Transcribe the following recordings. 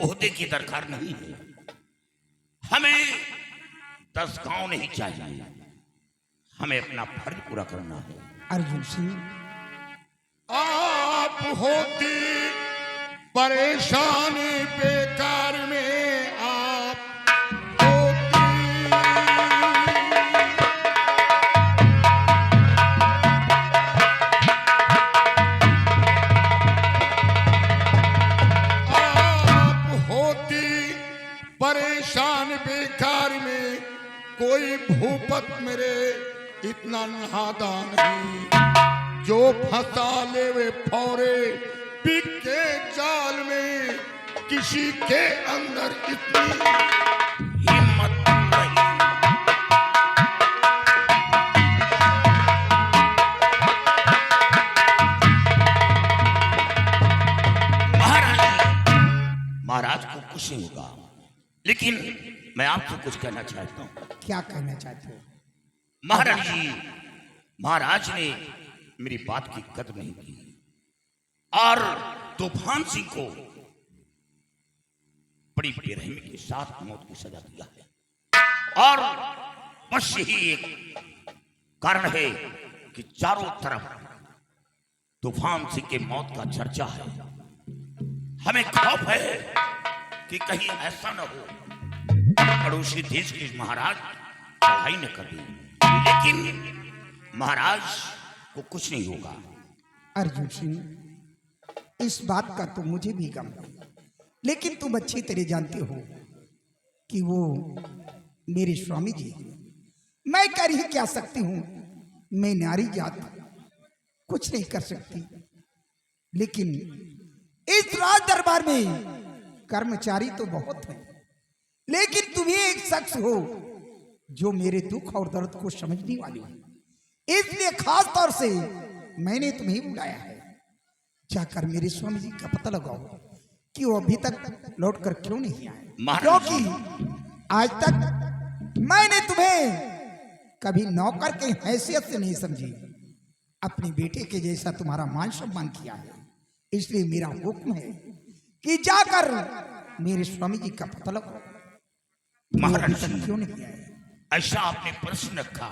ओहदे की दरकार नहीं है। हमें 10 गांव नहीं चाहिए, हमें अपना फर्ज पूरा करना है। अर्जुन सिंह, आप होती परेशानी बेकार में, आप होती परेशान बेकार में, कोई भूपत मेरे इतना नादान नहीं जो फंसा ले वे फौरे बिके जाल में, किसी के अंदर इतनी हिम्मत नहीं। महाराज को कुछ नहीं होगा, लेकिन मैं आपसे कुछ कहना चाहता हूं। क्या कहना चाहते हो? महाराज जी, महाराज ने मेरी बात की कदर नहीं की और तूफान सिंह को बड़ी बेरहमी के साथ मौत की सजा दिया है। और बस यही एक कारण है कि चारों तरफ तूफान सिंह के मौत का चर्चा है। हमें खौफ है कि कहीं ऐसा न हो पड़ोसी देश के महाराज चढ़ाई न कर दें, लेकिन महाराज को कुछ नहीं होगा। अर्जुन सिंह, इस बात का तो मुझे भी गम है, लेकिन तुम अच्छी तरह जानते हो कि वो मेरे स्वामी जी हैं। मैं कर ही क्या सकती हूँ? मैं नारी जात कुछ नहीं कर सकती, लेकिन इस राज दरबार में कर्मचारी तो बहुत हैं, लेकिन तुम ही एक शख्स हो जो मेरे दुख और दर्द को समझने वाली हो। इसलिए खास तौर से मैंने तुम्हें बुलाया है। जाकर मेरे स्वामी जी का पता लगाओ कि वो अभी तक लौट कर क्यों नहीं आए, क्योंकि आज तक मैंने तुम्हें कभी नौकर के हैसियत से नहीं समझी। अपने बेटे के जैसा तुम्हारा मान सम्मान किया है, इसलिए मेरा हुक्म है कि जाकर मेरे स्वामी जी का पता लगाओ। महाराज तक क्यों नहीं आए? ऐसा आपने प्रश्न रखा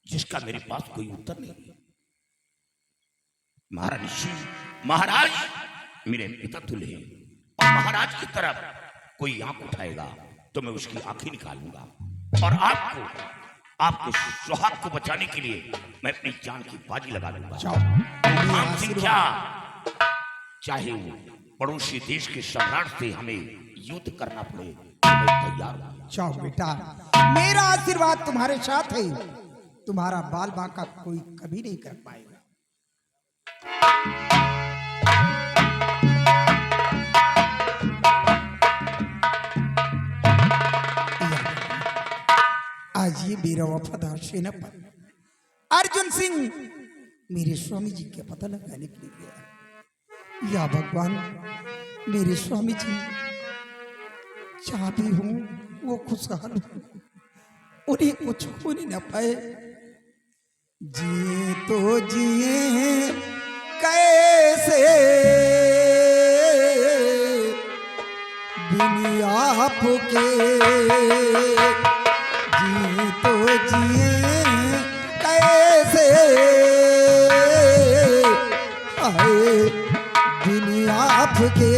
जिसका मेरे पास कोई उत्तर नहीं है। महाराज मेरे पिता तुल्य हैं और महाराज की तरफ कोई आंख उठाएगा तो मैं उसकी आंखें निकालूंगा और आपके सुहाग को बचाने के लिए मैं अपनी जान की बाजी लगा दूंगा। तूफान सिंह क्या, चाहे वो पड़ोसी देश के सम्राट से हमें युद्ध करना पड़े, मैं तैयार हूं। जाओ बेटा, मेरा आशीर्वाद तुम्हारे साथ है। तुम्हारा बाल बांका कोई कभी नहीं कर पाएगा। आज ये मेरा वफादार सेनापति अर्जुन सिंह मेरे स्वामी जी के पता लगाने के लिए गया। या भगवान, मेरे स्वामी जी जहां भी हूं वो खुशहाल हूं, उन्हें कुछ होने न पाए। जिए तो जिए कैसे बिन आपके, जिए तो जिए कैसे आए बिन आपके।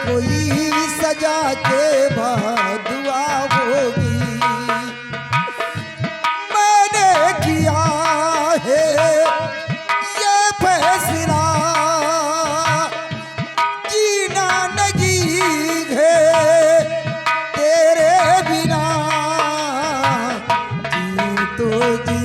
कोई सजा के बाद दुआ होगी, मैंने किया है ये फैसला, जीना नहीं है तेरे बिना, जी तो जी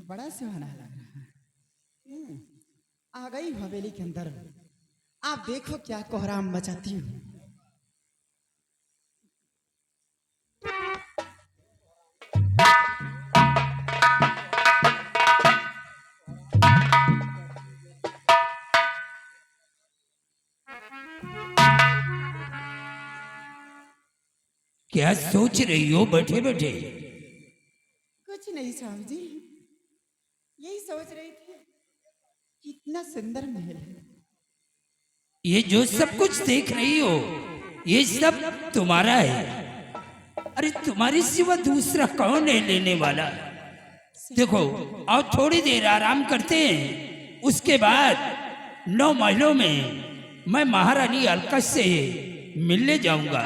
बड़ा सुहाना लग रहा है। आ गई हवेली के अंदर। आप देखो क्या कोहराम मचाती हूँ। क्या सोच रही हो बैठे बैठे? कुछ नहीं स्वामी जी, यही सोच रही थी कितना सुंदर महल है। ये जो सब कुछ देख रही हो ये सब तुम्हारा है। अरे तुम्हारी सिवा दूसरा कौन है लेने वाला? देखो और थोड़ी देर आराम करते हैं, उसके बाद 9 महलों में मैं महारानी अलका से मिलने जाऊंगा,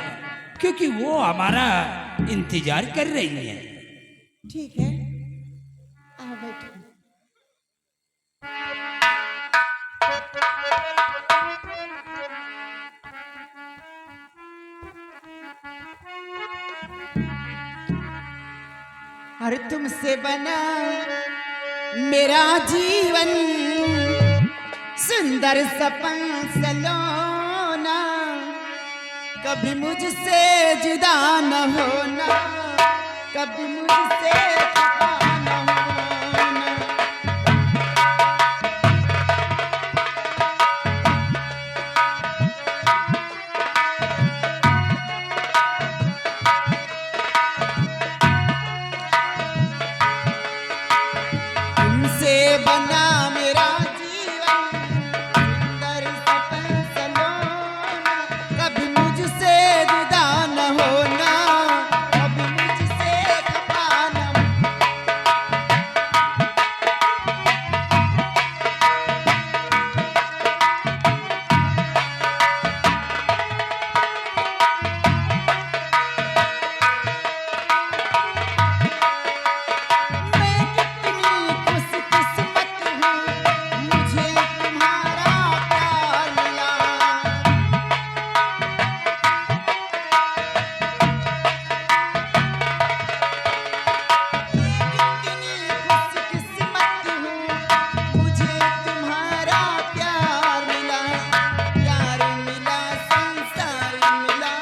क्योंकि वो हमारा इंतजार कर रही है। ठीक है, आ बैठो। अरे तुमसे बना मेरा जीवन, सुंदर सपन सलोना, कभी मुझसे जुदा न होना, कभी मुझसे खफा न होना। तुमसे बना मेरा जीवन, सुंदर सपन सलोना, कभी मुझसे जुदा न होना, कभी मुझसे खफा न होना। मैं कितनी खुशकिस्मत हूँ, मुझे तुम्हारा प्यार मिला। कितनी खुशकिस्मत हूँ, मुझे तुम्हारा प्यार मिला। प्यार मिला, संसार मिला,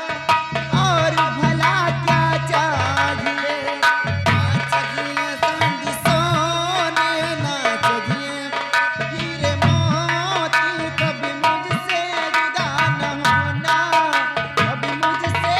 और भला क्या चाहिए। ना चाहिए चांदी सोने, ना चाहिए हीरे मोती, कभी मुझसे जुदा न होना, कभी मुझसे।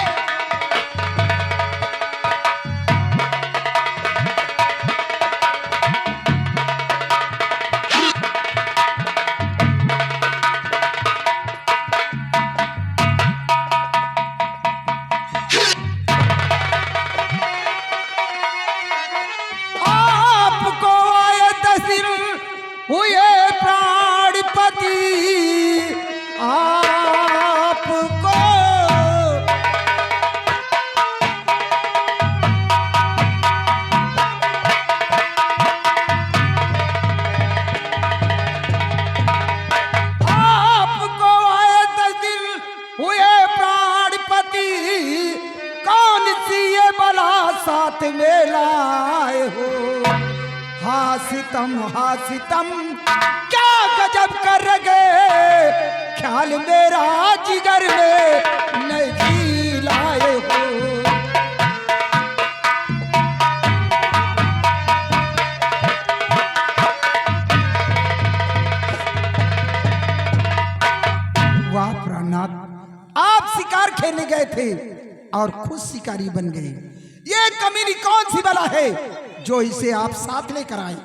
आपको आए तस्वीर हुए प्राणपति, आपको आपको आए तस्वीर हुए प्राणपति, कौन सी ये बला साथ में लाए हो। हासितम हासितम क्या गजब कर गए, ख्याल मेरा जिगर में नहीं लाए हो। वाह प्राणनाथ, आप शिकार खेलने गए थे और खुद शिकारी बन गए। ये कमीनी कौन सी बला है जो इसे आप साथ लेकर आए?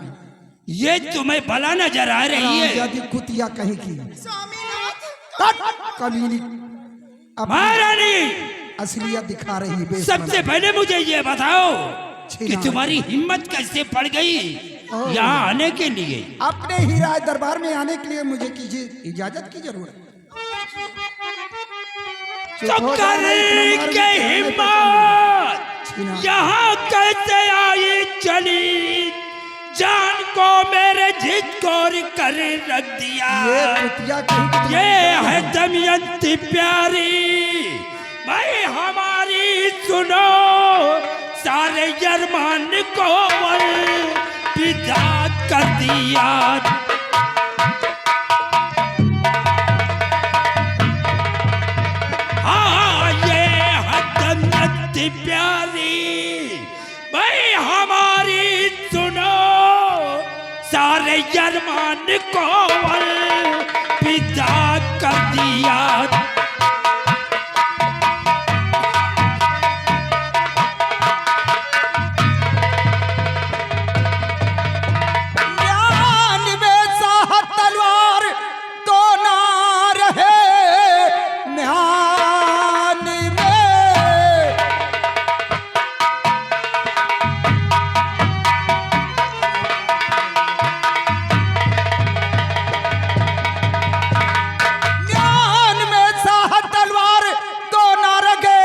ये तुम्हें भला नजर आ रही है? यदि कुतिया कहेगी कमीनी अपनी महारानी असलियत दिखा रही है। सबसे पहले मुझे ये बताओ कि छीना। तुम्हारी हिम्मत कैसे पड़ गई यहाँ आने के लिए? अपने ही राज दरबार में आने के लिए मुझे कीजिए इजाजत की जरूरत। तो करेंगे हिम्मत, यहाँ कैसे आई चली, जान को मेरे जिद को कर रख दिया। ये कुतिया कहीं ये है दमयंती प्यारी, भाई हमारी सुनो सारे यरमान को पिता दिया। हाँ ये हदमत प्यारी भाई हमारी सुनो, सारे अरमान को पिता कर दिया। म्यान में साह तलवार तो ना रहे, म्यान में म्यान में साह तलवार तो ना रहे,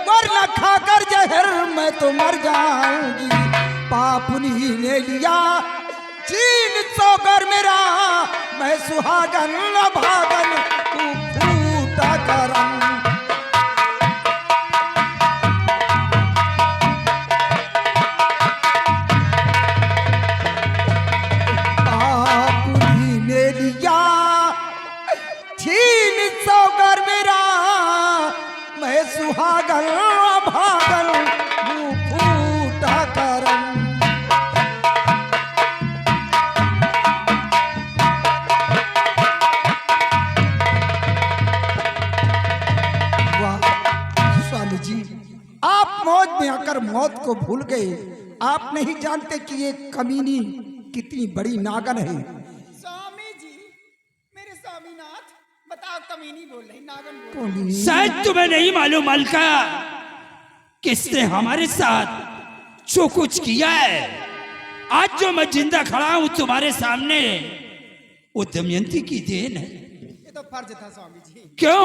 वरना खाकर जहर मैं तो मर जाऊंगी। पापुनी ने लिया चीन सोकर मेरा, मैं सुहागन न भागन तू फूटा करम। पापुनी ने लिया चीन सोकर मेरा, मैं सुहागन न भागन तू फूटा करम। स्वामी जी, आप मौत में आकर मौत को भूल गए। आप नहीं जानते कि ये कमीनी कितनी बड़ी नागन है। स्वामी जी, मेरे स्वामीनाथ, बताओ कमीनी बोल रही, नागन बोल रही। कमीनी। शायद तुम्हें नहीं मालूम अलका, किसने हमारे साथ जो कुछ किया है। आज जो मैं जिंदा खड़ा हूं तुम्हारे सामने, वो दमयंती की देन है। ये तो फर्ज था स्वामी जी। क्यों?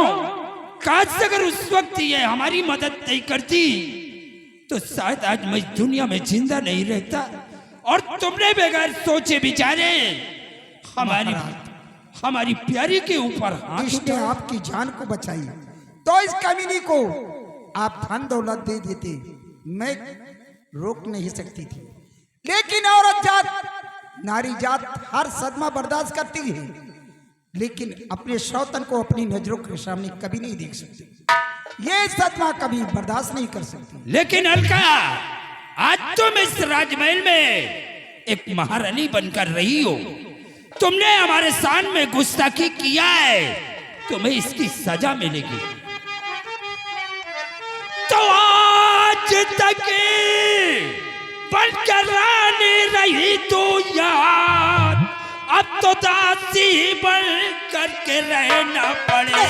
काश अगर उस वक्त ये हमारी मदद नहीं करती तो शायद आज मैं दुनिया में जिंदा नहीं रहता। और तुमने बगैर सोचे विचारे हमारी प्यारी के ऊपर हाथ इसने उठाया। आपकी जान को बचाई, तो इस कमीनी को आप धन दौलत दे देते, मैं रोक नहीं सकती थी। लेकिन औरत जात, नारी जात हर सदमा बर्दाश्त करती है, लेकिन अपने शौतन को अपनी नजरों के सामने कभी नहीं देख सकती। ये सदमा कभी बर्दाश्त नहीं कर सकती। लेकिन अलका, आज तुम इस राजमहल में एक महारानी बनकर रही हो। तुमने हमारे शान में गुस्ताखी किया है, तुम्हें इसकी सजा मिलेगी। तो आज तक बनकर रानी रही तो यार, अब तो दासी बन करके रहना पड़े।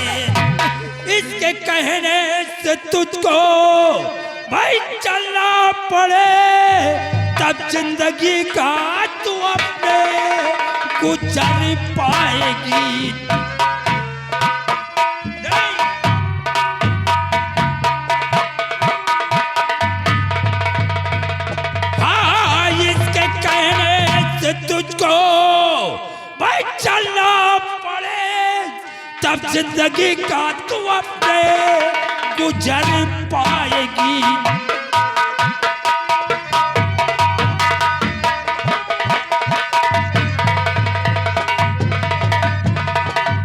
इसके कहने से तुझको भाई चलना पड़े, तब जिंदगी का तू अपने गुजर पाएगी। नहीं। हाँ, इसके कहने से तुझको भाई चलना पड़े, तब जिंदगी का तू अपने गुजर पाएगी।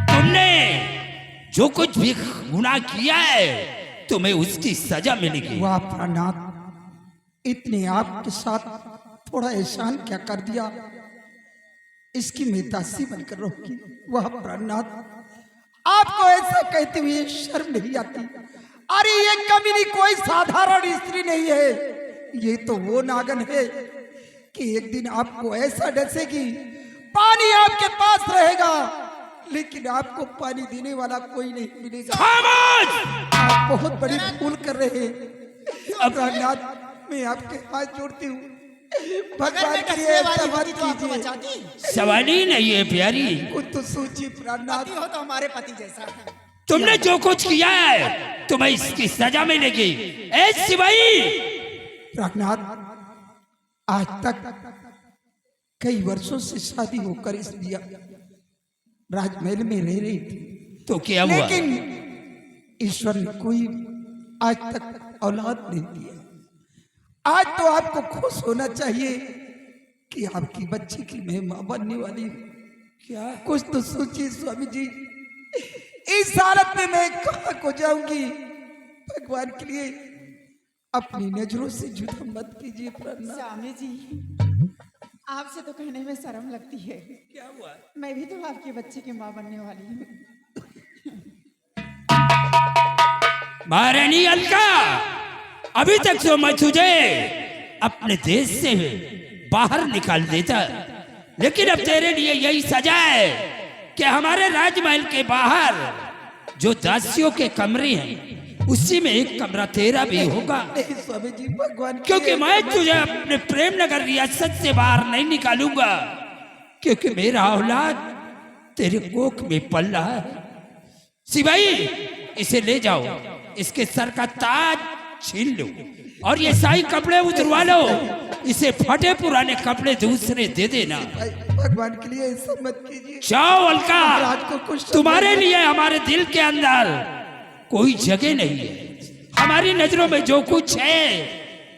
तुमने जो कुछ भी गुनाह किया है, तुम्हें उसकी सजा मिलेगी। वाह प्राणनाथ, इतने आपके साथ थोड़ा एहसान क्या कर दिया, इसकी मैं दासी बनकर रहूंगी। वाह प्राणनाथ, आपको ऐसा कहते हुए शर्म नहीं आती। अरे ये कमीनी कोई साधारण स्त्री नहीं है, ये तो वो नागन है कि एक दिन आपको ऐसा डसेगी, पानी आपके पास रहेगा लेकिन आपको पानी देने वाला कोई नहीं मिलेगा। खामोश! आप बहुत बड़ी भूल कर रहे हैं। प्राणनाथ, मैं आपके हाथ जोड़ती हूँ, भगवान के लिए ऐसा मत कीजिए। बचाती सवाल ही नहीं है प्यारी, कुछ तो सोचिए प्राणनाथ। पति हो तो हमारे पति जैसा है। तुमने जो कुछ किया है तुम्हें इसकी सजा मिलेगी। ए सिपाही! प्राणनाथ, आज तक कई वर्षों से शादी होकर इस दिया राजमहल में रह रही थी, तो क्या हुआ? लेकिन ईश्वर ने कोई आज तक औलाद नहीं दिया। आज तो आपको खुश होना चाहिए कि आपकी बच्ची की मैं मां बनने वाली हूँ। क्या? कुछ तो सोचिए स्वामी जी, इस हालत में मैं कहाँ को जाऊंगी? भगवान के लिए अपनी नजरों से जुदा मत कीजिए प्रन्ना। स्वामी जी, आपसे तो कहने में शर्म लगती है। क्या हुआ? मैं भी तो आपके बच्चे की माँ बनने वाली हूँ। महारानी अलका, अभी तक तो मैं तुझे अपने देश से बाहर निकाल देता, लेकिन अब तेरे लिए यही सजा है कि हमारे राजमहल के बाहर जो दासियों के कमरे हैं उसी में एक कमरा तेरा भी होगा। नहीं स्वामी जी, भगवान के क्योंकि लिए मैं तुझे अपने प्रेम नगर रियासत से बाहर नहीं निकालूंगा, क्योंकि मेरा औलाद तेरे कोख में पल रहा है। सिपाही, इसे ले जाओ, इसके सर का ताज छीन लो और ये शाही कपड़े उतरवा लो। इसे फटे पुराने कपड़े दूसरे दे देना। भगवान के लिए ऐसा मत कीजिए। जाओ अलका, राज को कुछ तुम्हारे लिए हमारे दिल के अंदर कोई जगह नहीं है। हमारी नजरों में जो कुछ है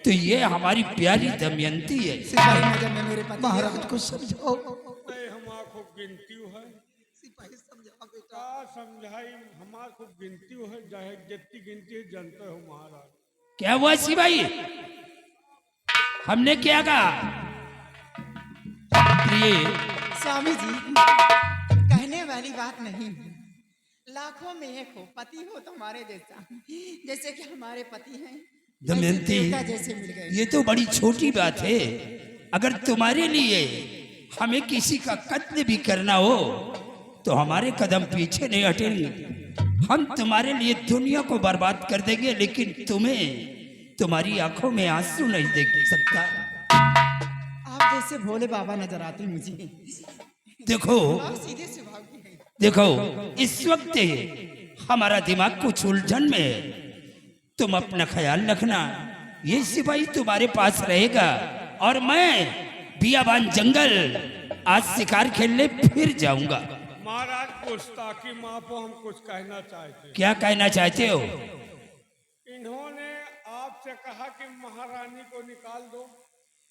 तो ये हमारी प्यारी दमयंती है। सिपाही नजर में मेरे पति महाराज को समझाओ। हमार खूब गिनती है, सिपाही समझाओ बेटा। का समझाई हमार खूब गिनती है, चाहे जितनी गिनती है जानते हो महाराज। क्या हुआ सिपाही? हमने क्या कहा? प्रिय, स्वामी जी, कहने वाली बात नहीं है। लाखों में एक हो, पति हो तुम्हारे जैसा, जैसे कि हमारे पति हैं, दमयंती, देवता जैसे मिल गए। ये तो बड़ी छोटी बात है। अगर तुम्हारे लिए हमें किसी का कत्ल भी करना हो तो हमारे कदम पीछे नहीं हटेंगे। हम तुम्हारे लिए दुनिया को बर्बाद कर देंगे, लेकिन तुम्हें तुम्हारी आंखों में आंसू नहीं देख सकता। आप जैसे भोले बाबा नजर आते मुझे। देखो आप सीधे स्वभाव की हैं। देखो, इस वक्त हमारा दिमाग कुछ उलझन में है। तुम अपना ख्याल रखना, ये सिपाही तुम्हारे पास रहेगा और मैं बियाबान जंगल आज शिकार खेलने फिर जाऊंगा। महाराज, गुस्ताखी माँ को हम कुछ कहना चाहते हैं। क्या कहना चाहते हो? इन्होंने आपसे कहा कि महारानी को निकाल दो।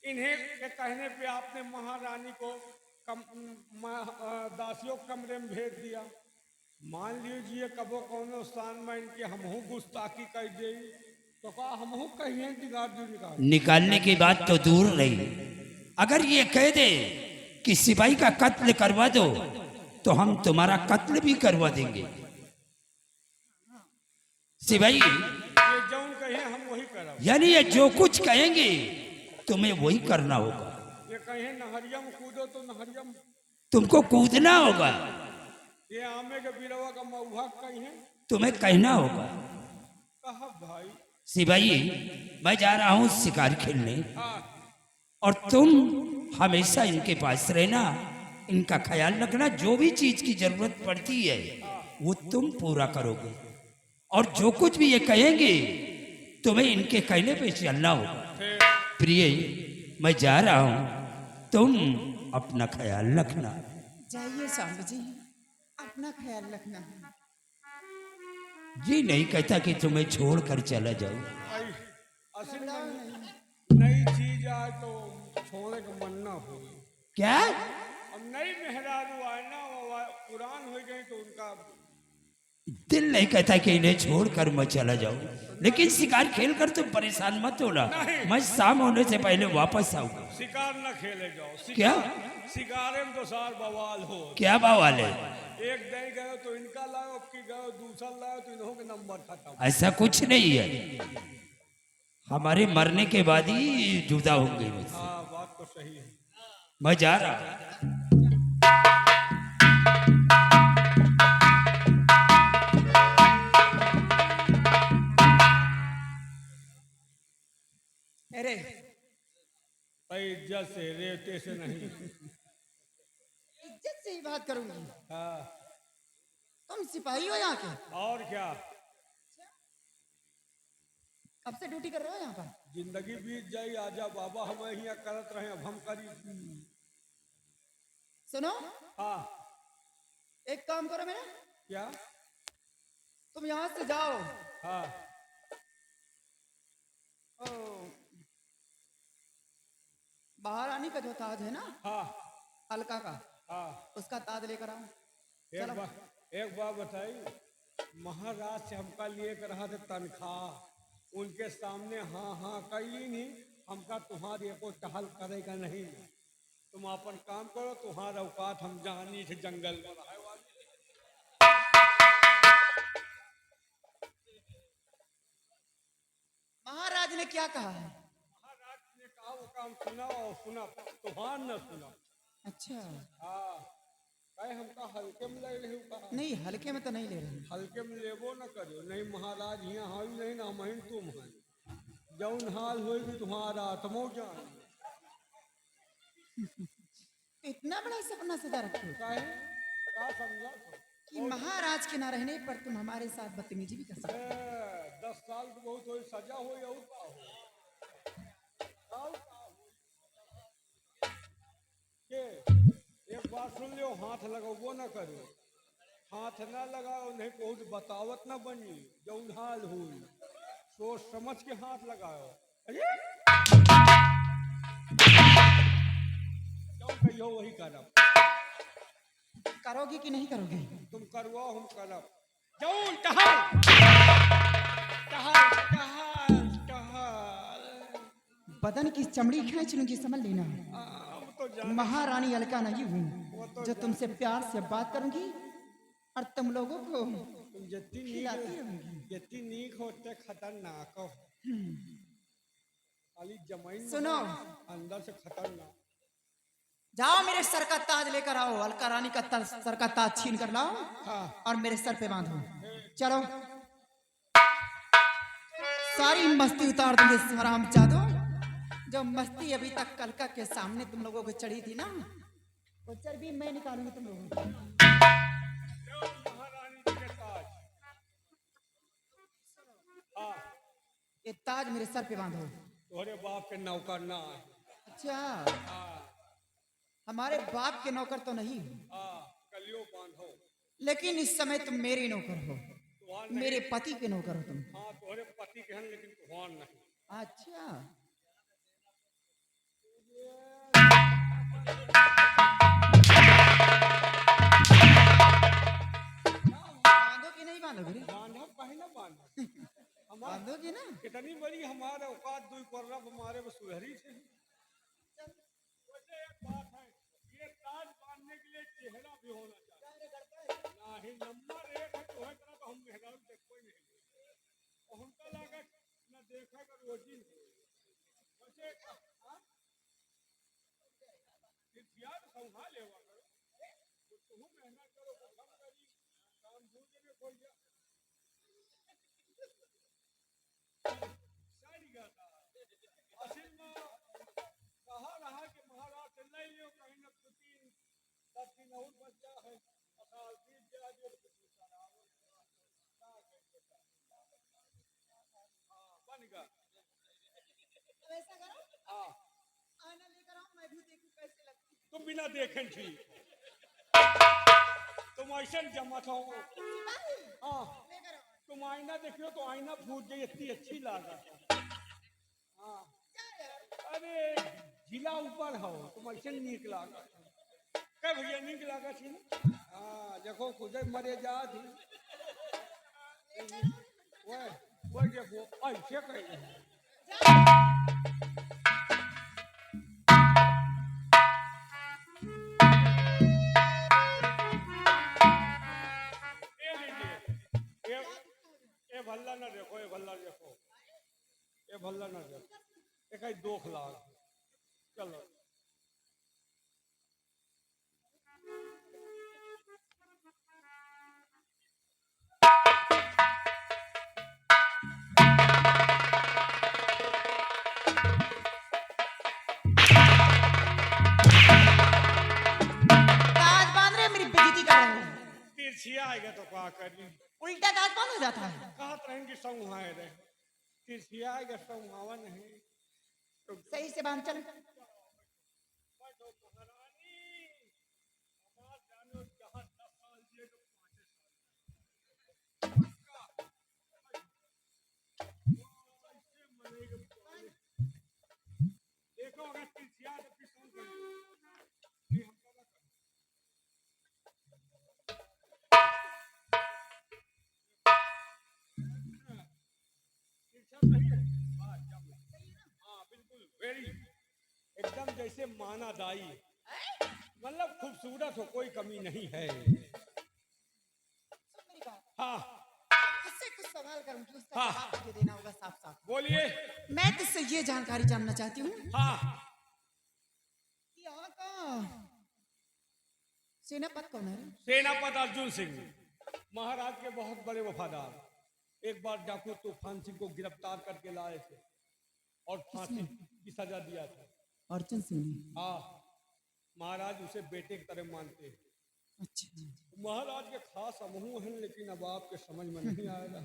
इन्हें के कहने पे आपने महारानी को दासियों के कमरे में भेज दिया। मान लीजिए कबो कौनो स्थान में इनकी हमहू गुस्ताखी कर दी तो का हमहू कहिए निकाल। निकालने की बात तो दूर रही, अगर ये कह दे कि सिपाही का कत्ल करवा दो तो हम तुम्हारा कत्ल भी करवा देंगे। सिपाही, ये जौन कहे हम वही करब। यानी ये जो कुछ कहेंगे तुम्हें वही करना होगा। ये कहे नहरिया में कूदो तो नहरिया में, तुमको कूदना होगा। ये आमे के बिरवा का मऊहा कहे तुम्हें कहना होगा। कहा भाई। सिपाही, मैं जा रहा हूँ शिकार खेलने हाँ, और तुम हमेशा इनके पास रहना, इनका ख्याल रखना। जो भी चीज की जरूरत पड़ती है वो तुम पूरा करोगे, और जो कुछ भी ये कहेंगे तुम्हें इनके कहने पे चलना होगा। प्रिय, मैं जा रहा हूँ, तुम अपना ख्याल रखना। जाइए स्वामी जी, अपना ख्याल रखना। जी नहीं कहता कि तुम्हें छोड़कर चला जाऊं। भाई, असल में नई चीज आए तो छोड़ने का मन ना हो। क्या? अब नई मेहरारू आए ना, वो पुरान हो गई तो उनका दिल नहीं कहता कि इन्हें छोड़कर मैं चला जाऊं, लेकिन शिकार खेलकर तुम परेशान मत होना। मैं शाम होने से पहले वापस आऊंगा। शिकार न खेले जाओ। क्या? शिकारे में तो सार बवाल हो। क्या बवाल है? एक दे गए तो इनका लाओ, अब की गए दूसरा लाओ तो इन्हों के नंबर खत्म। ऐसा कुछ नहीं है, हमारे मरने के बाद ही जुदा होंगे मुझसे। हाँ, बात तो सही है। मैं जा रहा हूं। अरे भाई, इज्जत से, रेटे से नहीं। इज्जत से ही बात करूंगी। हाँ, तुम सिपाही हो यहाँ के? और क्या, कब से ड्यूटी कर रहे हो यहाँ पर? जिंदगी बीत जाई, आजा बाबा, हम यहाँ करत रहे, अब हम करी। सुनो, हाँ, एक काम करो मेरा, क्या? तुम यहाँ से जाओ। हाँ, ओ, महारानी का जो ताज है ना, हाँ अलका का, हाँ। उसका ताज लेकर आओ। चलो। एक बार बताइए, महाराज से हमका लिए कर रहा थे तनख्वाह, उनके सामने हाँ हाँ कैली नहीं, हमका तुम्हारी एको टहल करेगा नहीं। तुम अपन काम करो, तुम्हारा औकात हम जानी थे जंगल में रहे वाली। महाराज ने क्या कहा है? महाराज ने कहा वो काम सुना और सुना, तुम्हार न सुना। अच्छा, हाँ, कहे हमका हल्के में ले रहे कहा। नहीं हल्के में तो नहीं ले रहे। हल्के में लेबो न करो, नहीं महाराज यहाँ हाई नहीं ना महीन तुम है, जौन हाल होगी तुम्हारा आत्मो जान। इतना बड़ा सपना सजा रखे हो काहे का समझा तो? कि महाराज के ना रहने पर तुम हमारे साथ बदतमीजी भी कर सकते हो। 10 साल की बहुत हो सजा हो या और का हो? के एक बात सुन लियो, हाथ लगाओ न करो, हाथ ना लगाओ, नहीं बहुत बतावत ना बनी, जौन हाल हुई सोच समझ के हाथ लगाओ। अरे जौन कहियो वही करब। करोगी कि नहीं करोगी? तुम करवा हम करब। जौन टहल टहल टहल टहल। बदन की चमड़ी खींच लूंगी, समझ लेना। अब तो जान महारानी अलका नहीं हूँ जो तुमसे प्यार से बात करूंगी और तुम लोगों को तुम जितनी खिलाती नीक रहूंगी। जितनी नीक होते खतरनाक हो। खाली जमाइन में सुनो। हो, अंदर से खतरनाक। जाओ मेरे सर का ताज लेकर आओ, अलका रानी का सर का ताज छीन कर लाओ हाँ। और मेरे सर पे बांधो। चलो, सारी मस्ती उतार दूंगे हराम जादो। जो मस्ती अभी तक अलका के सामने तुम लोगों को चढ़ी थी ना, वो चर्बी मैं निकालूंगी तुम लोगों को। महारानी जी के ताज। हाँ, ये ताज मेरे सर पे बांधो। तोहरे बाप के नौकर ना है। अच्छा, हाँ हमारे बाप के नौकर तो नहीं हो, हाँ, कलियो बांधो। लेकिन इस समय तुम मेरे नौकर हो, तुहार नहीं। मेरे पति के नौकर हो तुम। हाँ, तोहरे पति के हैं लेकिन तुहार नहीं। अच्छा, बांधोगे नहीं बांधोगे रे? बांधो कहीं ना बांधो। हमार बांधोगे ना? कितनी बड़ी हमारे औकात दुई पर्रब हमारे में सुधरी थे। वैसे एक बात है, ये ताज बांधने के लिए चेहरा भी होना चाहिए। नहीं, नंबर एक है तो है तरह तो हम मेहरारू देखो ही नहीं, और हमका लागत न देखेगा रोजी नहीं। वैसे हाँ? यार संभाल लेवा करो, तो तुम मेहनत करो, तो कम करी काम दूसरे कोई जा सारी गाता असिल में कहा रहा कि महाराज से नहीं लियो, कहीं न तीन 10 दिन और बच जा है, अकाल बीत जा जो बन गया। ऐसा करो, हाँ, आईना लेकर आओ, मैं भी देखूं कैसे लगती है। तुम बिना देखे थी, तुम ऐसा जमा था। हाँ, लेकर आओ। तुम आईना देखियो तो आईना फूट गई, इतनी अच्छी लागत। हाँ, अरे जिला ऊपर हो, तुम ऐसे नीक लागत। क्या भैया नीक लागत थी ना? हाँ, देखो खुद मरे जा थी। वो देखो ऐसे कही। ये भल्ला ना देखो, ये भल्ला देखो, ये भल्ला ना देखो, ये कहीं 2 लाख। चलो ताज बांध रहे, मेरी बेइज्जती कर रहे हो। तिरछिया आएगा तो क्या करी? उल्टा ताज बांध हो जाता है। कहत रहेंगे संहाए रहे, तिरछिया आएगा संहावा नहीं। तो सही से बांध चल। बैठो महारानी, हमार जानो जहाँ 10 साल जिए तो 5 साल। देखो अगर तिरछिया तो माना दाई, मतलब खूबसूरत हो, कोई कमी नहीं है। सुन मेरी बात, हाँ इससे कुछ सवाल करूंगी, उसका हाँ। जवाब मुझे देना होगा साफ साफ। बोलिए। मैं तुझसे ये जानकारी जानना चाहती हूँ हाँ कि यहाँ का सेनापति कौन है? सेनापति अर्जुन सिंह महाराज के बहुत बड़े वफादार। एक बार डाकू तूफान सिंह को गिरफ्तार करके लाए थे और फांसी की सजा दिया था। अर्जुन सिंह ने? हाँ, महाराज उसे बेटे की तरह मानते हैं। अच्छा, महाराज के खास समूह हैं, लेकिन अब आपके समझ में नहीं आएगा।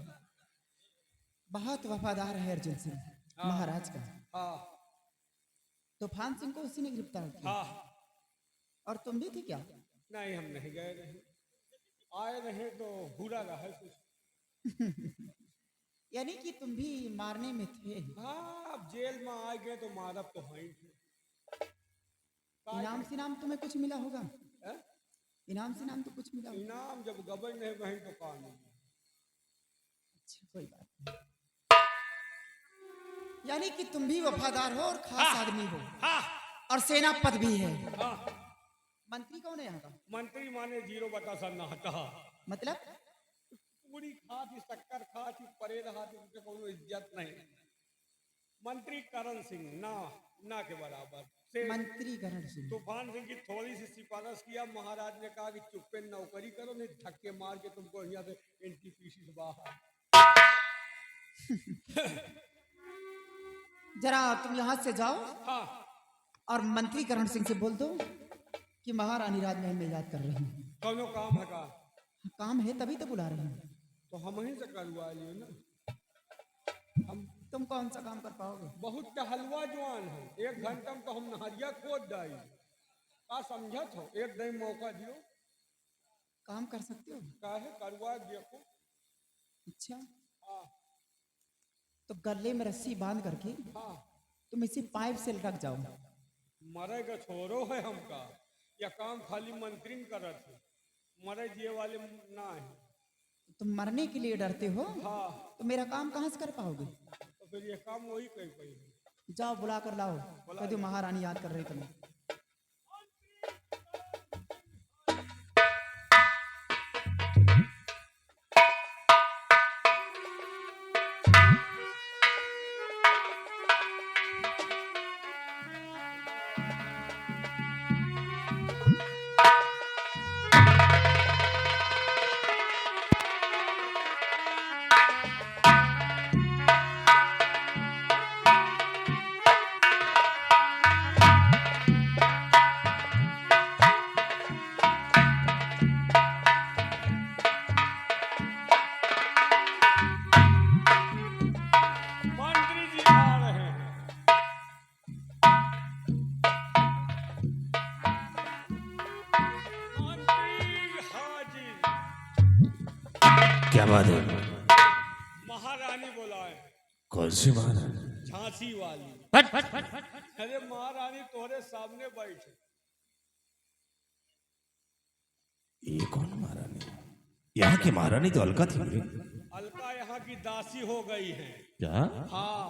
बहुत वफादार है अर्जुन सिंह महाराज का। हाँ तूफान सिंह को उसी ने गिरफ्तार किया। हाँ। और तुम भी थे क्या? नहीं, हम नहीं गए, नहीं आए रहे तो बुरा रहा कुछ। यानी कि तुम भी मारने में थे। हाँ, अब जेल में आ गए तो मारब तो वहीं थे। इनाम से नाम तुम्हें कुछ मिला होगा? हैं? इनाम से नाम तो कुछ मिला होगा। इनाम जब गबन नहीं वहीं तो काम नहीं। अच्छा, कोई बात नहीं। यानी कि तुम भी वफादार हो और खास आदमी हो हाँ और सेनापति भी है। हाँ। मंत्री कौन है यहाँ का? मंत्री माने 0 बटा सन्नाटा। मतलब पूरी खाती शक्कर खाती परे रहा तो उनके कोनो इज्जत नहीं। मंत्री करण सिंह ना के बराबर से मंत्री करण सिंह। तूफान सिंह की थोड़ी सी सिफारिश किया। महाराज ने कहा कि चुप्पे नौकरी करो, नहीं धक्के मार के तुमको यहाँ से NTPC से बाहर। जरा तुम यहाँ से जाओ हाँ और मंत्री करण सिंह से बोल दो कि महारानी राजमहल में याद कर रही हूँ। कौनो काम है का? काम है तभी तो बुला रही हूँ। तो हम ही से करवा लियो ना। हम तुम कौन सा काम कर पाओगे? बहुत का हलवा जवान है, 1 घंटा में तो हम नहरिया खोद दाई। का समझत हो? एक दिन मौका दियो, काम कर सकते हो? काहे करवा देखो। अच्छा, हाँ तो गले में रस्सी बांध करके हाँ। तुम इसी पाइप से लटक जाओ। मरेगा छोरो है हमका, या काम खाली मंत्री न करत है, मरे जिए वाले ना है। तुम मरने के लिए डरते हो हाँ, तो मेरा काम कहाँ से कर पाओगे? तो फिर ये काम वही कर पाई। जाओ बुला कर लाओ, कह दो महारानी याद कर रही तुम्हें। मंत्री जी आ रहे हैं। मंत्री हाजिर। क्या बात है? महारानी बुलाए। कौन सी महारानी? झांसी वाली। फट फट फट फट। अरे महारानी तोरे सामने बैठे। ये कौन महारानी? यहाँ की महारानी तो अलका थी रे। अलका यहाँ की दासी हो गई है। क्या? हाँ,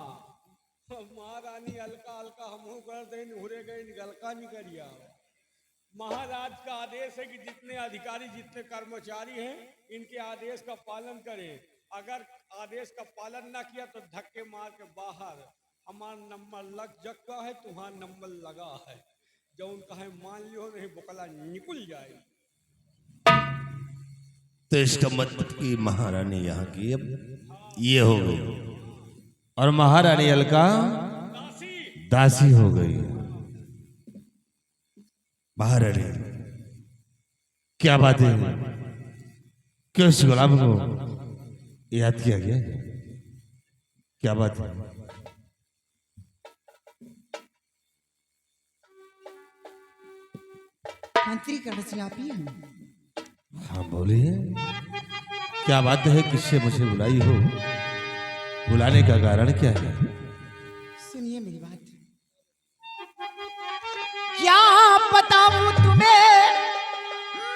महारानी अलका अलका हमहू कर दें, उड़े गए गलका नहीं करिया। महाराज का आदेश है कि जितने अधिकारी जितने कर्मचारी हैं इनके आदेश का पालन करें। अगर आदेश का पालन ना किया तो धक्के मार के बाहर। हमारा नंबर लग जगह है, तुम्हारा नंबर लगा है। जो उनका है मान लियो, नहीं बुकला निकल जाए। तो इसका मतलब कि महारानी यहाँ की अब ये हो गई और महारानी अलका दासी दासी हो गई। महारानी क्या बात है? क्यों इस गुलाम को याद किया गया? क्या बात है? मंत्री करण सिंह आप ही हैं? हाँ बोलिए, क्या बात है? किससे मुझे बुलाई हो? बुलाने का कारण क्या है? सुनिए मेरी बात। क्या बताऊं तुम्हें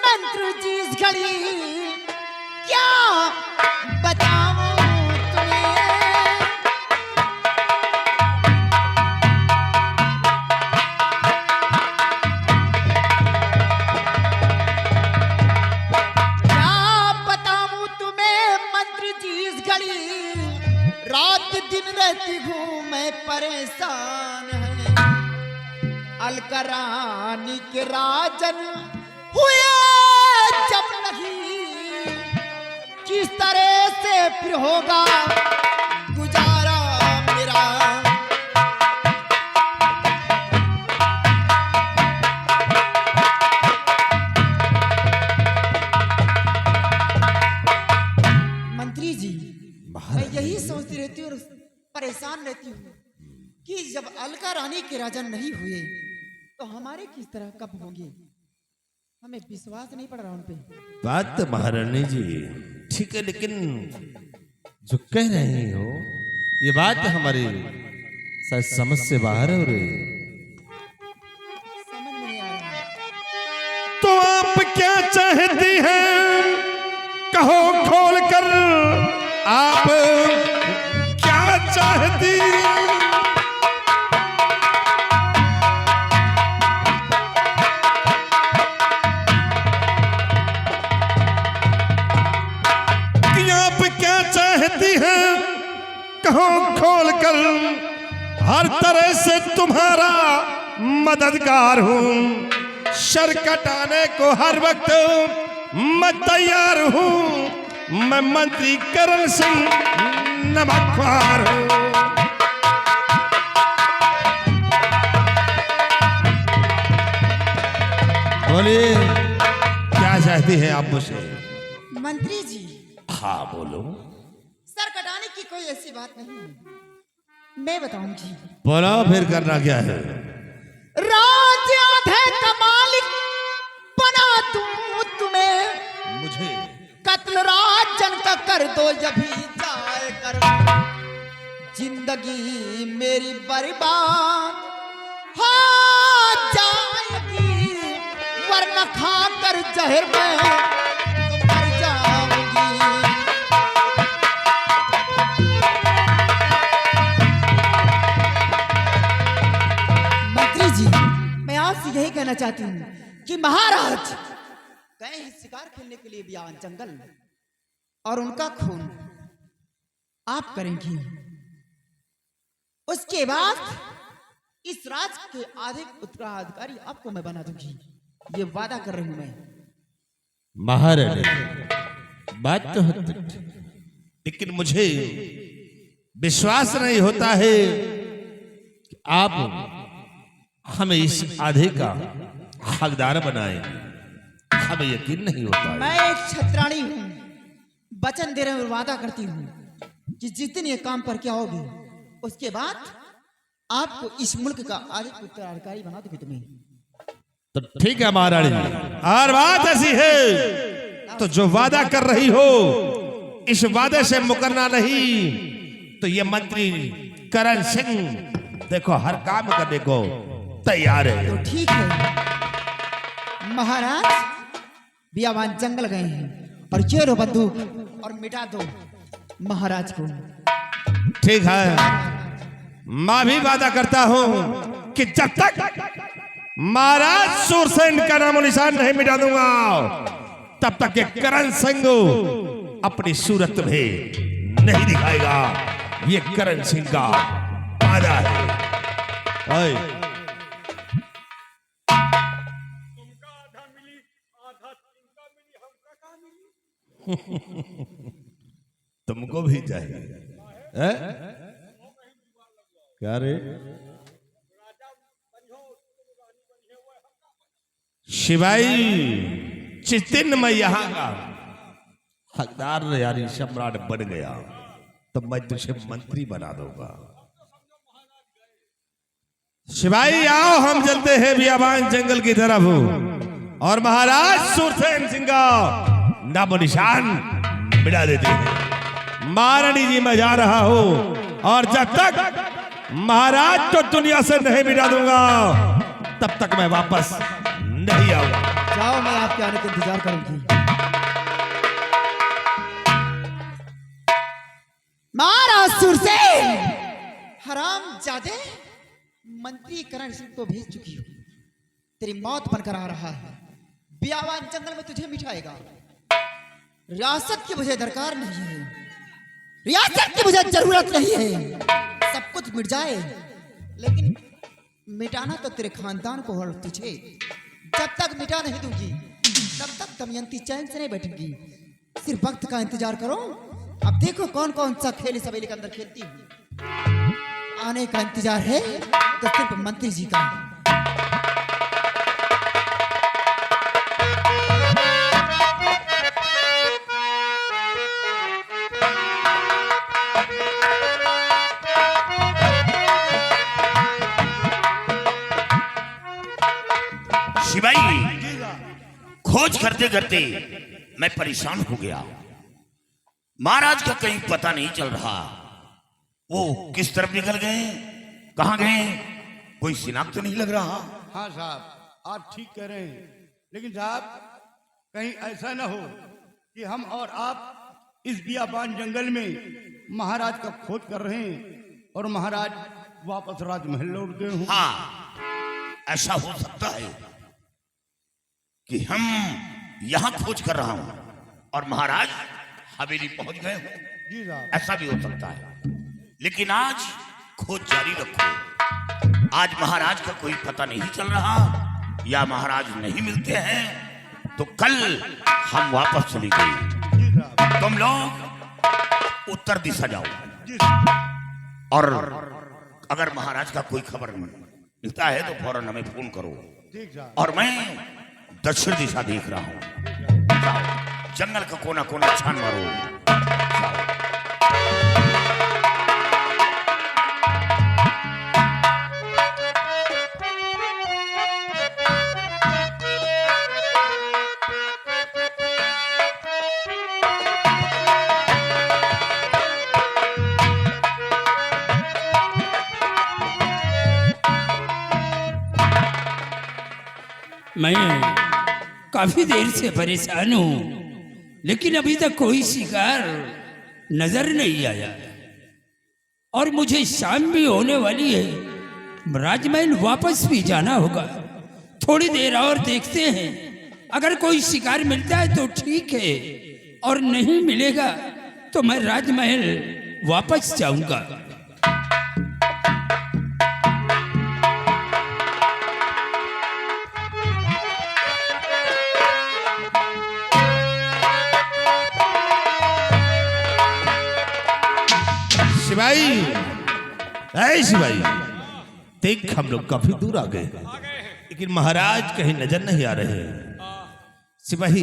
मंत्र जी इस घड़ी, क्या बताऊं तुम्हें। अलका रानी के राजन हुए जब नहीं, किस तरह से फिर होगा गुजारा मेरा। मंत्री जी, मैं यही सोचती रहती हूँ और परेशान रहती हूँ कि जब अलका रानी के राजन नहीं हुए तो हमारे किस तरह कब होंगे। हमें विश्वास नहीं पड़ रहा उन पे। बात तो महारानी जी ठीक है, लेकिन जो कह रही हो ये बात हमारी शायद समझ से बाहर हो रही है। समझ में नहीं आ रहा। तो आप क्या चाहती हैं कहो खोल कर, आप क्या चाहती हैं? कि आप क्या चाहती हैं कहो खोल कर, हर तरह से तुम्हारा मददगार हूं, शर कटाने को हर वक्त मैं तैयार हूं। मैं मंत्री करण सिंह नमकवार हूं। बोलिए क्या चाहती हैं आप मुझसे? मंत्री जी, हाँ बोलो। सर कटाने की कोई ऐसी बात नहीं है, मैं बताऊंगी। बोलो फिर करना क्या है? राज का मालिक बना दूं तुम्हें, मुझे कत्ल राजन का कर दो जभी जाए कर, जिंदगी मेरी बर्बाद हो जाएगी, वरना खाकर जहर में तो मर जाऊंगी। मंत्री जी, मैं आपसे यही कहना चाहती हूँ कि महाराज गए हैं शिकार खेलने के लिए बियान जंगल, और उनका खून आप करेंगी। उसके बाद इस राज के आधे उत्तराधिकारी आपको मैं बना दूंगी, ये वादा कर रही हूं मैं। महारानी बात तो है, लेकिन मुझे विश्वास नहीं होता है कि आप हमें इस आधे का हकदार बनाएंगे। हमें यकीन नहीं होता है। मैं एक छत्राणी हूं, वचन दे रहे और वादा करती हूं कि जिस दिन ये काम पर क्या होगी उसके बाद आपको इस मुल्क का आधे उत्तराधिकारी बना दूंगी तुम्हें। तो ठीक है महारानी जी, और बात ऐसी है तो जो वादा कर रही हो इस वादे से मुकरना नहीं, तो ये मंत्री करण सिंह देखो हर काम करने को तैयार है। तो ठीक है महाराज, बियावान जंगल गए हैं और ये लो बंदूक और मिटा दो महाराज को। ठीक है, मैं भी वादा करता हूं कि जब तक महाराज सूरसेन का नामो निशान नहीं मिटा दूंगा तब तक ये करण सिंह अपनी सूरत में नहीं दिखाएगा। ये करण सिंह का वादा है। ओए, तुमका आधा मिली, आधा तुमका मिली, हमका कहाँ मिली? तुमको भी चाहिए है? क्या रे? शिवाई चितिन में यहाँ का हकदार यानी सम्राट बन गया तो मैं तुझे मंत्री बना दूंगा। शिवाई आओ, हम चलते हैं बियाबान जंगल की तरफ और महाराज सूरसेन सिंह का नामो निशान मिटा देते हैं। महारानी जी मैं जा रहा हूं और जब तक महाराज तो दुनिया से नहीं मिटा दूंगा तब तक मैं वापस नहीं आऊंगा। जाओ, मैं आपके आने का इंतजार करूंगी। महाराज सूरसेन, हराम जादे, मंत्री करण सिंह को भेज चुकी हूँ, तेरी मौत बनकर आ रहा है। बियावान जंगल में तुझे मिठाएगा। रियासत की मुझे दरकार नहीं है, रियासत की मुझे जरूरत नहीं है। सब कुछ मिट जाए लेकिन मिटाना तो तेरे खानदान को और तुझे जब तक मिटा नहीं दूंगी तब तक दमयंती चैन से नहीं बैठेगी। सिर्फ वक्त का इंतजार करो। अब देखो कौन कौन सा खेल इस हवेली के अंदर खेलती हूँ। आने का इंतजार है तो सिर्फ मंत्री जी का। शिवाई, खोज करते करते मैं परेशान हो गया। महाराज का कहीं पता नहीं चल रहा। वो किस तरफ निकल गए, कहां गए, कोई शिनाख्त तो नहीं लग रहा। हाँ साहब, आप ठीक कह रहे हैं, लेकिन साहब कहीं ऐसा ना हो कि हम और आप इस बियाबान जंगल में महाराज का खोज कर रहे हैं और महाराज वापस राजमहल लौट गए हों। हाँ, ऐसा हो सकता है कि हम यहां खोज कर रहा हूं और महाराज हवेली पहुंच गए हो। जी साहब। ऐसा भी हो सकता है, लेकिन आज खोज जारी रखो। आज महाराज का कोई पता नहीं चल रहा या महाराज नहीं मिलते हैं तो कल हम वापस चली गई। जी साहब। तुम लोग उत्तर दिशा जाओ जी साहब। और अगर महाराज का कोई खबर मिलता है तो फौरन हमें फोन करो। ठीक साहब। और मैं दक्षिण दिशा देख रहा हूं। जाओ, जंगल का कोना कोना छान मारो। जाओ। मैं काफी देर से परेशान हूं, लेकिन अभी तक कोई शिकार नजर नहीं आया और मुझे शाम भी होने वाली है। राजमहल वापस भी जाना होगा। थोड़ी देर और देखते हैं, अगर कोई शिकार मिलता है तो ठीक है और नहीं मिलेगा तो मैं राजमहल वापस जाऊंगा। शिवाई, ऐ शिवाई, देख हम लोग काफी दूर आ गए, लेकिन महाराज कहीं नजर नहीं आ रहे हैं। सिपाही,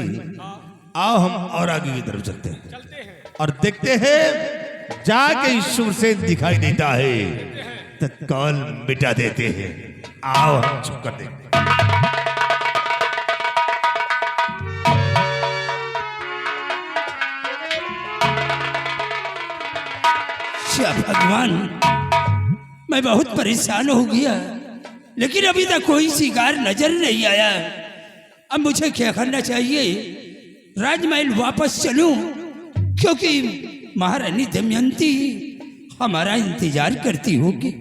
आओ हम और आगे की तरफ चलते हैं और देखते हैं जाके शूरसेन दिखाई देता है तत्काल मिटा देते हैं। आओ हम छुप कर देखते हैं। भगवान, मैं बहुत परेशान हो गया, लेकिन अभी तक कोई शिकार नजर नहीं आया। अब मुझे क्या करना चाहिए? राजमहल वापस चलूं क्योंकि महारानी दमयंती हमारा इंतजार करती होगी।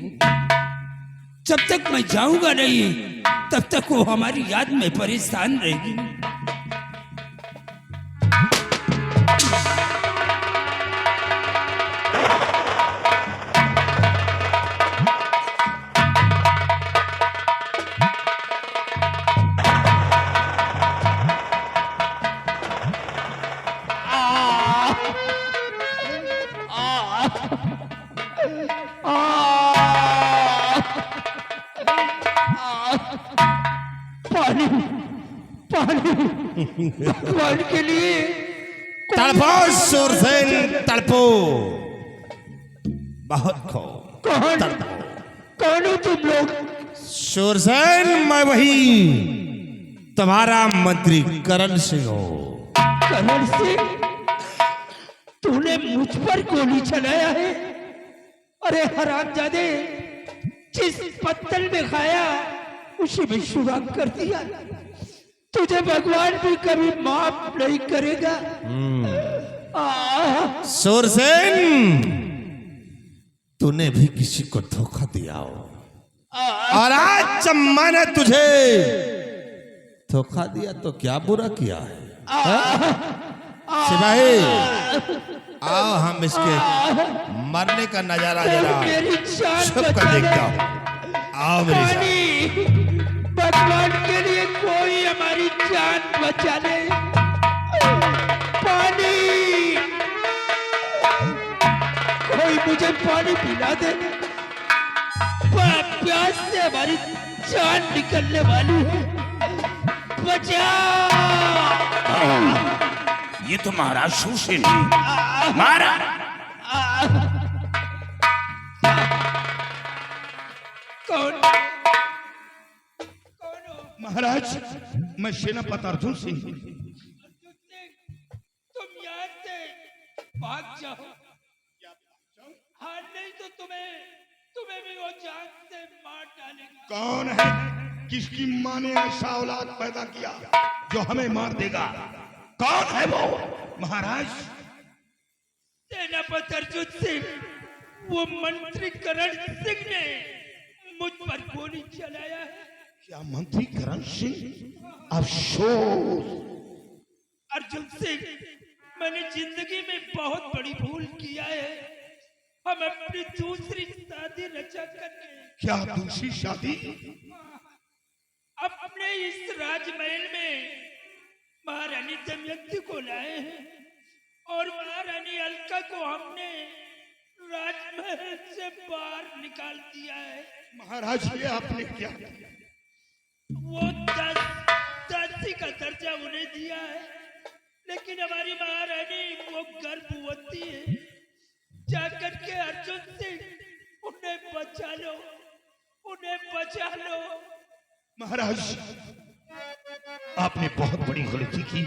जब तक मैं जाऊंगा नहीं तब तक वो हमारी याद में परेशान रहेगी। भगवान के लिए तड़पो शूरसेन, तड़पो, बहुत खो। कौन हो तुम लोग? शूरसेन, मैं वही तुम्हारा मंत्री करण सिंह हो। करण सिंह, तूने मुझ पर गोली चलाया है? अरे हरामजादे, जिस पत्तल में खाया उसी में शुरुआत कर दिया। तुझे भगवान भी कभी माफ नहीं करेगा। शूरसेन, तूने भी किसी को धोखा दिया हो और आज जब मैंने तुझे धोखा दिया तो क्या बुरा किया है? सिपाही, आओ हम इसके मरने का नजारा जरा छुप कर देखता हूं। आओ मेरे साथ। पानी, भगवान के लिए कोई हमारी जान बचा ले। पानी, कोई मुझे पानी पिला दे। प्यास से हमारी जान निकलने वाली है। बचाओ। ये तो महाराज शूरसेन है। महाराज कौन महाराज, मैं सेनापति अर्जुन सिंह। तुम यहाँ से भाग जाओ। हाँ, नहीं तो तुम्हें भी वो जान से मार डालेगा। कौन है? किसकी माँ ने ऐसा औलाद पैदा किया जो हमें मार देगा? कौन है वो? महाराज, सेनापति अर्जुन सिंह, वो मंत्री करण सिंह ने मुझ पर गोली चलाया है। क्या मंत्री करण सिंह? अफसोस अर्जुन सिंह, मैंने जिंदगी में बहुत बड़ी भूल किया है। हम अपनी दूसरी शादी रचा करके क्या दूसरी शादी? अपने इस राजमहल में महारानी दमयंती को लाए हैं और महारानी अलका को हमने राजमहल से बाहर निकाल दिया है। महाराज, ये आपने क्या? वो दासी का दर्जा उन्हें दिया है, लेकिन हमारी महारानी वो गर्भवती है। जाकर के अर्जुन सिंह, उन्हें बचा लो, उन्हें बचा लो। महाराज, आपने बहुत बड़ी गलती की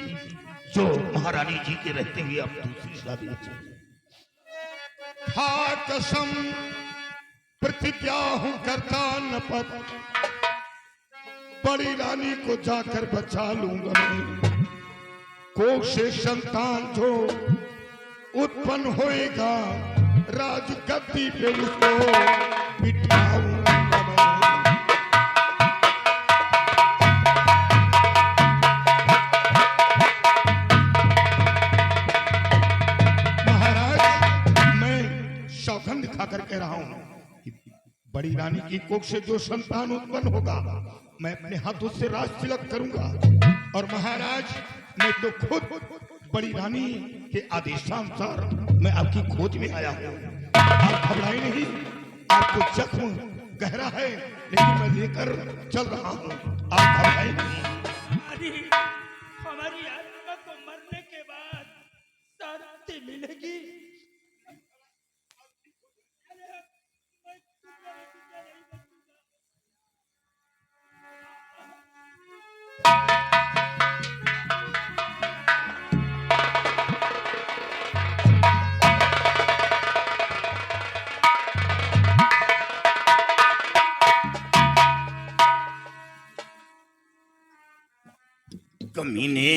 जो महारानी जी के रहते हुए आप दूसरी शादी की। हाँ, कसम प्रतिज्ञा हूं करता न पत, बड़ी रानी को जाकर बचा लूंगा मैं। कोख से संतान जो उत्पन्न होएगा, राजगद्दी पे उसको बिठाऊंगा मैं। सौगंध खाकर कह रहा हूं कि बड़ी रानी की कोख से जो संतान उत्पन्न होगा, मैं अपने हाथों से राज तिलक करूंगा। और महाराज, मैं तो खुद बड़ी रानी के आदेशानुसार मैं आपकी खोज में आया हूं। आप घबराए नहीं, आपको जख्म गहरा है, लेकिन मैं लेकर चल रहा हूं। आप घबराए नहीं। हमारी आत्मा को मरने के बाद शांति मिलेगी। कमीने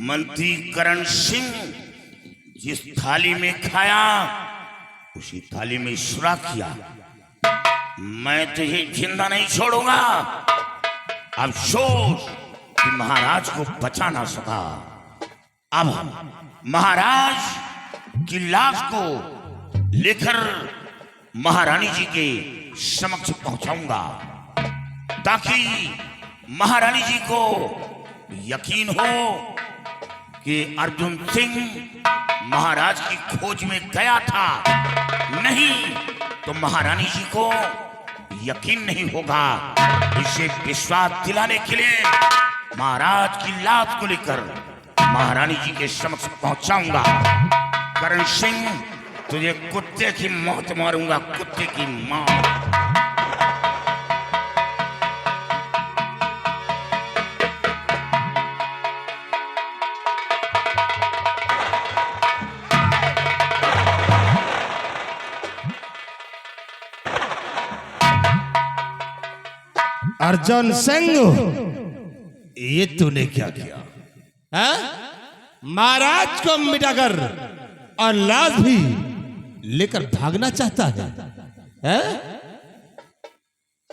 मंत्री करण सिंह जिस थाली में खाया उसी थाली में सुरा किया। मैं तुझे जिंदा नहीं छोड़ूंगा। अफसोस कि महाराज को बचा ना सका। अब महाराज की लाश को लेकर महारानी जी के समक्ष पहुंचाऊंगा, ताकि महारानी जी को यकीन हो कि अर्जुन सिंह महाराज की खोज में गया था। नहीं तो महारानी जी को यकीन नहीं होगा। इसे विश्वास दिलाने के लिए महाराज की लाश को लेकर महारानी जी के समक्ष पहुंचाऊंगा। करण सिंह, तुझे कुत्ते की मौत मारूंगा, कुत्ते की मौत। अर्जुन सिंह, ये तूने क्या किया? महाराज को मिटाकर और लाश भी लेकर भागना चाहता है?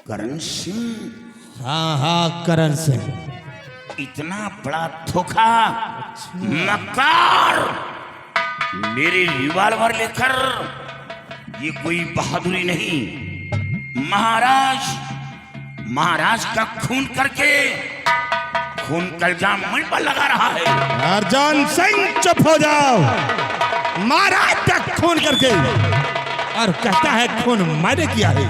करण सिंह, हाँ हाँ करण सिंह, इतना बड़ा धोखा, मक्कार। मेरे रिवॉल्वर लेकर, ये कोई बहादुरी नहीं, महाराज का खून करके खून का इल्जाम मुझ पर लगा रहा है। अर्जुन सिंह चुप हो जाओ। महाराज का खून करके और कहता है खून मैंने किया है,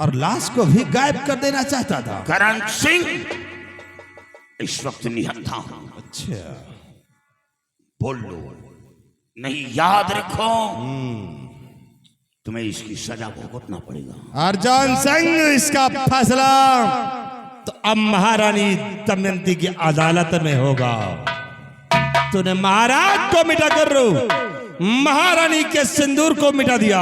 और लाश को भी गायब कर देना चाहता था। करण सिंह इस वक्त निहत्था हूं। अच्छा, बोल लो नहीं, याद रखो तुम्हें इसकी सजा भुगतना पड़ेगा। अर्जुन सिंह इसका फैसला तो अब महारानी दमयंती की अदालत में होगा। तूने महाराज को मिटा कर महारानी के सिंदूर को मिटा दिया,